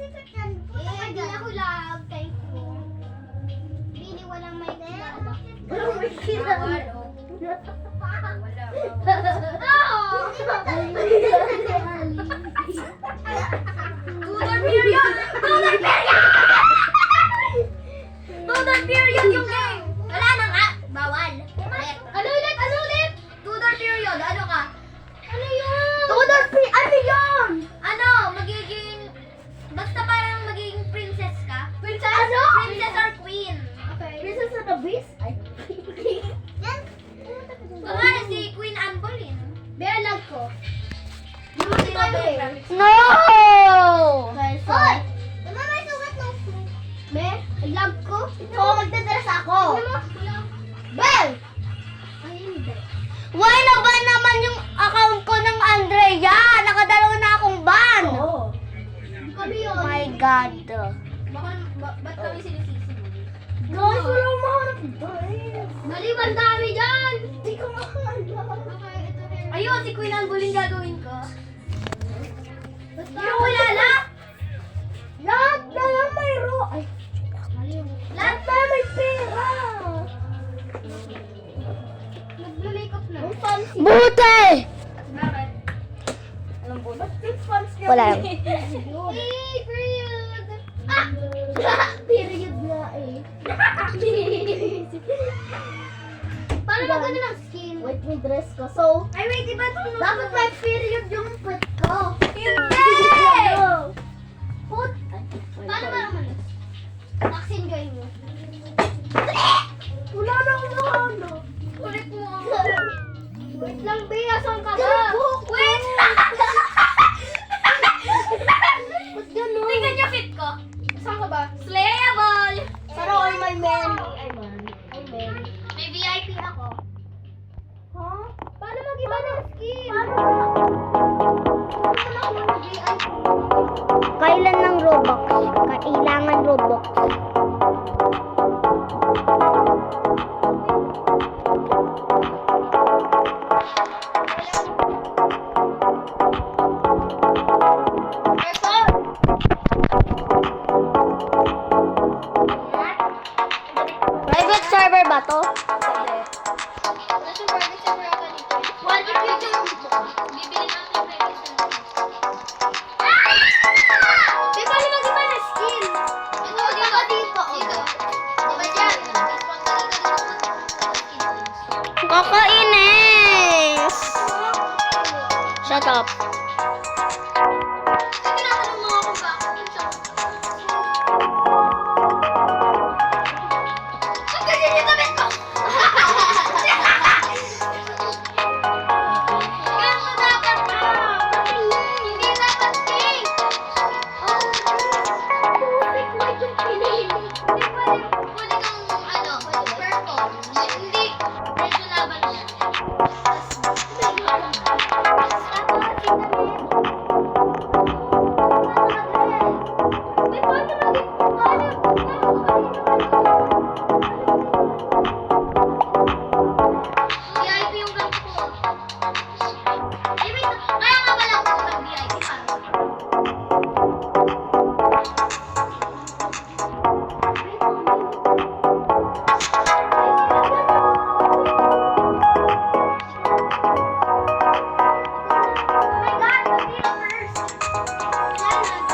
Hindi ako lag. Kay ko. Bini walang may kilala. Walang may kilala. Tudor period! Tudor period! Tudor period yung game! Wala na nga! Bawal! Ulit! Ano ulit? Ano ulit? Tudor period! Ano ka? Ano yun? Tudor period! Ano yun? Ano? Magiging... Basta parang magiging princess ka? Princess? Ano? Princess or queen? Okay. Princess of the Beast? Ay. Yan! Kumari si Queen Anne Boleyn. Belag ko. Hindi tayo eh. No! Okay, so. Hoy! Tama may sugat no? Be, lag ko. So, magdadress ako. Bell! Ay, hindi. Why na ba naman yung account ko ng Andrea? Nakadalawa na akong ban. Oo. Kami yun. Oh my God. Ba't kami sinisisi mo? Guys, walang maharap. Guys. Mali, ang dami dyan! Hindi ko makakala. Ayun, si Queen Anne Boleyn gagawin ko. Basta Hindi ko kilala! lahat na lang may Ay, Lahat na may pera. nag-makeup na. Ang fancy. Buti! Bakit? Alam mo, ba't yung fancy Wala lang. Hey, period! Ah! Period nga eh. Paano magano ng skin? Wait, may dress ko. So, Ay, wait, iba itong dapat may period yung put ko. Hindi! Put. Paano ba naman? Vaccine join mo. Wala na akong ano. Ulit mo. Wait lang, Bea. Saan ka ba? Gabok! Wait! Ba't ganun? Tingnan niyo fit ko. Saan ka ba? Slayable! Pero all my men. Ay, man. Ay, men. May VIP ako. Huh? Paano mag-iba ng skin? Paano ako mag-VIP? Kailan ng Robux? Kailangan Robux. Private server ba to? Nasa private server ako dito. One if you do, bibili natin yung private server. Di ba naman iba na skin? Ito, dito, dito. Di ba dyan? Respawn ka dito. Kakainis! Shut up. Tinatanong mo ako bakit yun siya. Ang ganyan yung damit ko! Ganito dapat ka! Hindi dapat pink! Putik mo yung pinili. Hindi pwede kang ano, purple. Hindi. Medyo laban niya. VIP yung ganito ko. Ay, wait. Kaya nga wala ako ng VIP para. Oh my God, the first. Yan,